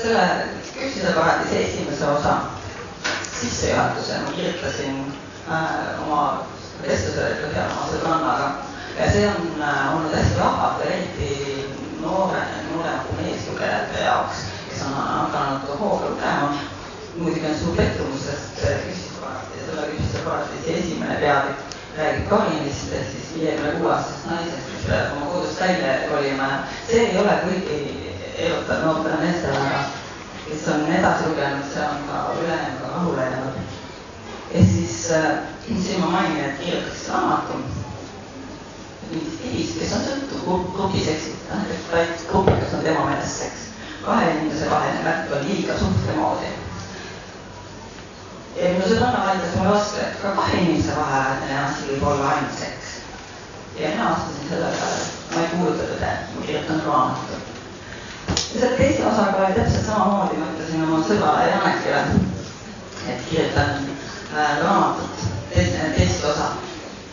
selle küpsiseparadiisi esimese osa sissejuhatuse ma kirjutasin oma vestlusele põhjal oma sõbrannaga ja see on olnud hästi vahvad, eriti nooremate meeslugejate jaoks, kes on hakanud hooga lugema. Muidugi on suur pettumus, sest küpsiseparadiisi esimene peatükk räägib Karinist, siis 56-aastasest naisest, mis peab oma kodust välja kolima. See ei ole kõigi elutav noortele meestele, kes on edasi lugenud, see on ka ülejäänud rahule jäänud. Ja siis siin ma mainin, et kirjutaks raamatu mingis stilis, kes on sõltuv grupiseksid, et grupikas on tema meelest seks. Kahe inimese vaheline märk on liiga suhtemoodi. Ja minu sõbranna vaidles mulle vastu, et ka kahe inimese vaheline asi võib olla ainult seks. Ja mina vastasin selle peale, et ma ei kuuluta tõde, ma kirjutan raamatu. Ja selle teise osaga oli täpselt samamoodi, ma ütlesin oma sõbrale Janekile, et kirjutan raamatut, teist osa.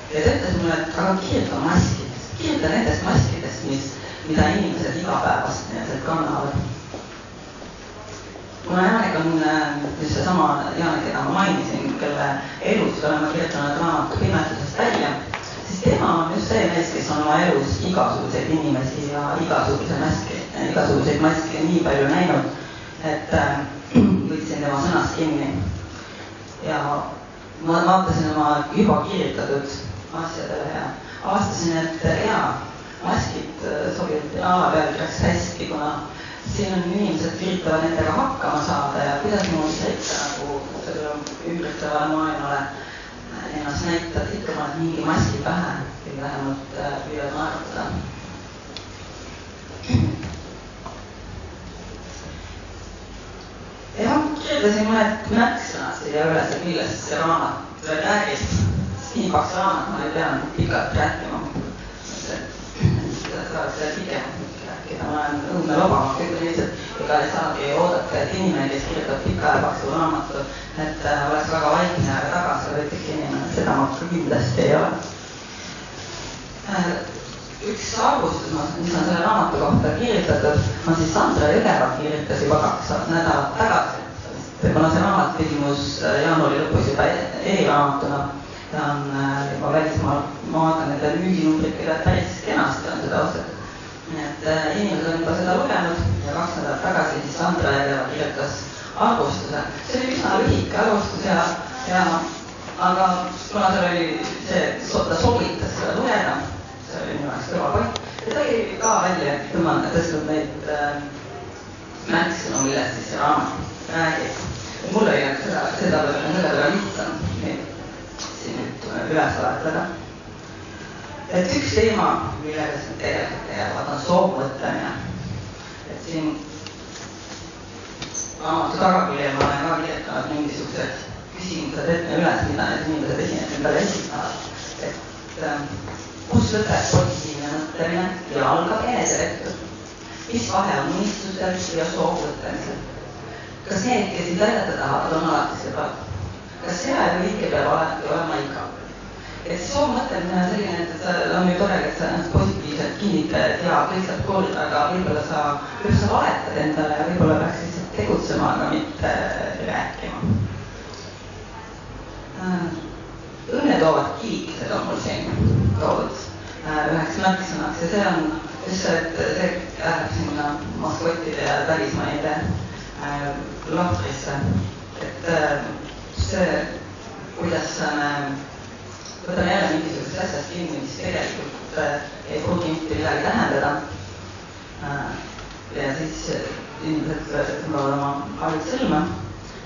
Ja ta ütles mulle, et aga kirjuta maskidest, kirjuta nendest maskidest, mida inimesed igapäevast kannavad. Kuna Janek on just seesama Janek, keda ma mainisin, kelle elust olen ma kirjutanud raamatu Pimetusest välja, siis tema on just see mees, kes on oma elus igasuguseid inimesi ja igasuguseid maske nii palju näinud, et võtsin tema sõnast kinni. Ja ma vaatasin oma juba kirjutatud asjadele ja avastasin, et maskid sobivad ala pealkirjaks hästi, kuna siin on inimesed üritavad nendega hakkama saada ja kuidas mul seita nagu selle ümbritsevale maailmale ennast näitad, ikka paned mingi maski pähe või vähemalt püüad naerutada. Ja ma kirjutasin mõned märksõnad siia üles, et millest see raamat räägib. Nii paks raamat, ma ei pea pikalt rääkima. Seda saab seda pikemalt rääkida, ma olen õudne lobama, kõik on lihtsalt, ega ei saagi oodata, et inimene, kes kirjutab pika ja paksu raamatu, et oleks väga vaikne, aga tagasivõtlik inimene, seda ma kindlasti ei ole. Üks arvustus, mis on selle raamatu kohta kirjutatud, on siis Sandra Jõgeva kirjutas juba 2 nädalat tagasi. Kuna see raamat ilmus jaanuari lõpus juba e-raamatuna, ta on juba välismaal, ma vaatan, et müüginumbrid kirjad päris kenasti on seda ostetud. Nii et inimesed on juba seda lugenud ja 2 nädalat tagasi siis Sandra Jõgeva kirjutas arvustuse. See oli üsna lühike arvustus aga kuna seal oli see, ta soovitas seda lugeda, see oli minu jaoks kõrvapott. Ja ta oli ka välja tõstnud neid märksõnu, millest siis see raamat räägib. Mul oli seda väga lihtsam siin nüüd üles vahetada. Et üks teema, millega siin tegelikult tegelevad, on soovmõtlemine. Et siin raamatu tagaküljel ma olen ka kirjutanud mingisugused küsimused ette üles, mida need inimesed endale esitavad. Et kus lõpeb positiivne mõtlemine ja algab eneserettu? Mis vahe on unistusel ja soovmõtlemisel? Kas need, kes sind aidata tahavad, on alati sõbrad? Kas hea ja õige peab alati olema iga? Et soovmõtlemine on selline, et on ju tore, et sa ennast positiivselt kinnitad ja kõik saab korda, aga võib-olla sa valetad endale ja võib-olla peaks lihtsalt tegutsema, aga mitte rääkima. Õnne toovad kiikesed on mul siin toodud üheks märksõnaks ja see on just see, et see läheb sinna maskottide ja välismaide lahtrisse. Et see, kuidas võtame jälle mingisugust asjast kinni, mis tegelikult ei pruugi mitte midagi tähendada. Ja siis inimesed tõmbavad oma harid sõlme,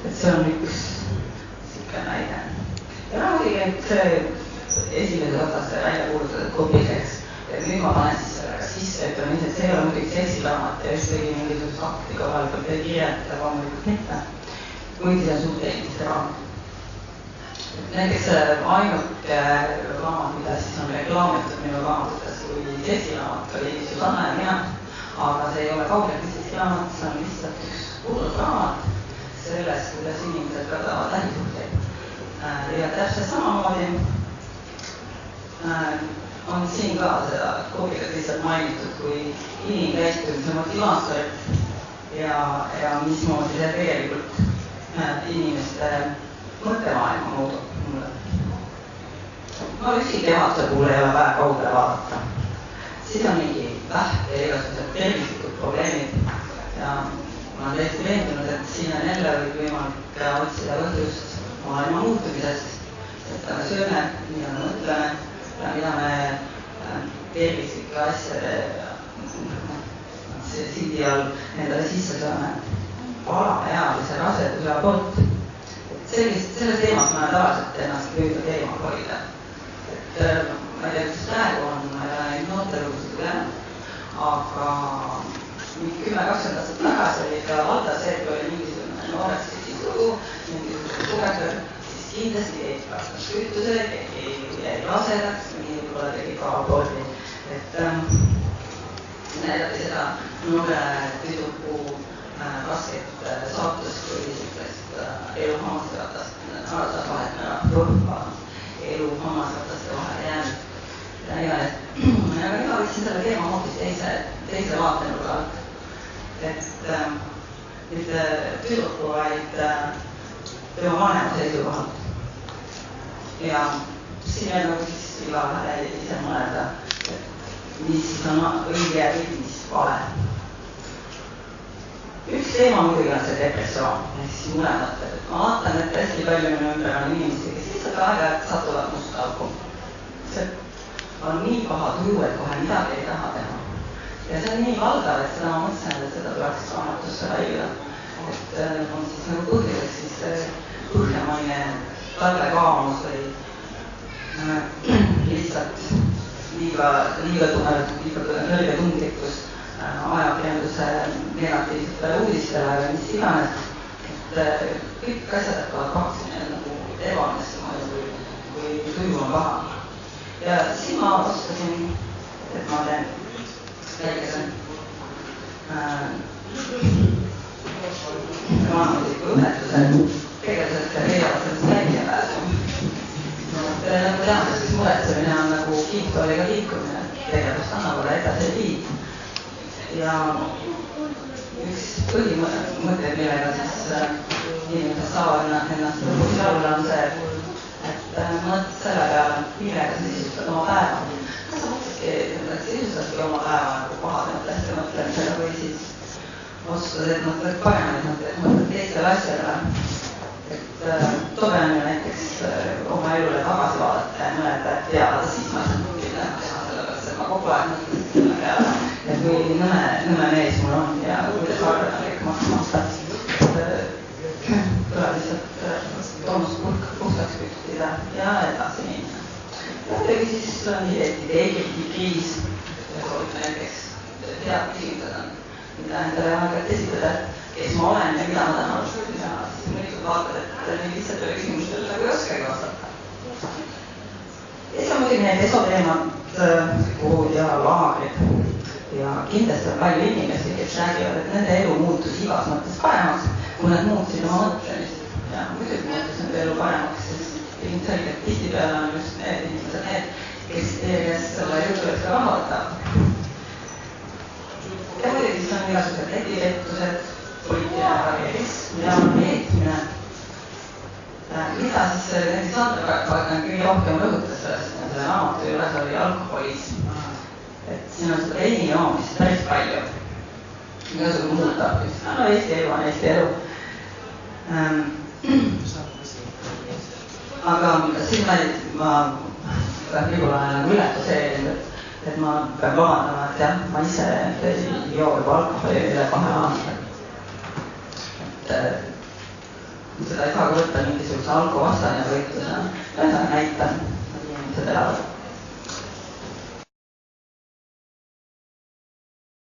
et see on üks siuke näide. Ja muidugi, et see esimeses osas välja kuulutatud grupiseks, et nüüd ma panen siis sellega sisse, ütleme nii, et see ei ole muidugi seksiraamat ja ühtegi mingisugust fakti kohalikult ei kirjata, loomulikult mitte. Kuigi see on suht eelmiste raamat. Näiteks ainuke raamat, mida siis on reklaamitud minu raamatutes kui seksiraamat, oli Susanna ja mina, aga see ei ole kaugeltki seksiraamat, see on lihtsalt üks kuulnud raamat sellest, kuidas inimesed kardavad lähisuhteid. Ja täpselt samamoodi on siin ka seda koopikat lihtsalt mainitud kui inimkäitumise motivaatorit. ja mismoodi see tegelikult inimeste mõttemaailma muudab mulle. No üksikemade puhul ei ole vaja kaugele vaadata. Siis on mingi vähk ja igasugused tervislikud probleemid ja ma olen täiesti veendunud, et siin on jälle võimalik otsida põhjust maailma muutumisest, sest me sööme, mida me mõtleme ja mida me tervislike asjade sildi all endale sisse saame. Alaealise raseduse abort. Selles teemas ma tavaliselt ennast püüdnud eemal hoida. Ma ei tea, kus praegu on, ma ei ole neid noortelugusid ülenud, aga 10-20 aastat tagasi oli ka valda see, et oli mingisugune nooreks lugu, mingisugune tugevdel, siis kindlasti keegi kastas kütusele, keegi jäi rasedaks, mingi võib-olla tegi ka abordi. Näidati seda noore tüdruku rasket saatust kui niisugust elu hammasratast, arvatas vahet rõhva elu hammasrataste vahel jäänud. Aga mina võtsin selle teema hoopis teise vaatenurga alt. Mitte tüdruku, vaid tema vanema seisukohalt. Ja siin on nagu siis igaühe ise mõelda, mis on õige ja mis vale. Üks teema muidugi on see depressioon, ehk siis mulemõtted. Ma vaatan, et hästi palju minu ümber on inimesi, kes lihtsalt aeg-ajalt satuvad musta auku. See on nii paha tuju, et kohe midagi ei taha teha. Ja see on nii valdav, et seda ma mõtlesin, et seda tuleks raamatusse haigla. Et on siis nagu põhjuseks siis põhjamaine talvekaamus või lihtsalt liiga kõrge tundlikkus ajakirjanduse negatiivsetele uudistele või mis iganes. Kõik asjad hakkavad paksime nagu ebaõnnestuma, kui tuju on paha. Ja siis ma otsustasin, et ma teen väikese maamusiku õpetuse tegelikult leiavad sellest väikepääsu. Nagu teame, siis muretsemine on nagu kiiptooliga liikumine, tegevust annavale edasi ei vii. Ja üks põhimõtteid, millega siis inimesed saavad ennast lõpuks alla on see, et mõtled selle peale, millega sa sisustad oma päeva. Kas sa sisustadki oma päeva nagu pahade mõtleste mõtlemisega või siis otsustad, et mõtled paremaid mõtteid, mõtled teistele asjadele. Tore on ju näiteks oma elule tagasi vaadata ja mõelda, et jaa, siis ma ei saa teha sellepärast, et ma kogu aeg mõtlen selle peale. Ja kui nõme mees mul on ja kuidas arved on kõik maksmata, tuleb lihtsalt toonust puhtaks pühtida ja edasi minna. Ja muidugi siis on identiteedikriis, näiteks head küsimused on, mida endale aeg-ajalt esitada, kes ma olen ja mida ma tahan. Ja siis mõnikord vaatad, et nii lihtsalt oli küsimustel nagu ei oskagi vastata. Ja siis on muidugi need esoteemad ja laagrid. Ja kindlasti on palju inimesi, kes räägivad, et nende elu muutus igas mõttes paremaks, kui nad muutsid oma mõtlemist. Ja muidugi muutus nende elu paremaks, sest ilmselgelt tihtipeale on just need inimesed, kes selle jutules ka raha võtab. Ja muidugi siis on igasugused netivettused, poliitiline karjerism ja meetmine. Mida siis näiteks Andra kõige rohkem rõhutas selle raamatu juures oli alkoholism. Et siin on seda veini joomist päris palju. Igasugune muud tarvis. No Eesti elu on Eesti elu. Aga siin ma võib-olla olen nagu ületaseerinud, et ma pean vabandama, et jah, ma ise ei joo juba alkoholi üle 2 aasta. Seda ei saa ka võtta mingisuguse alkovastane võitlusena. Ühesõnaga näitan, et inimesed elavad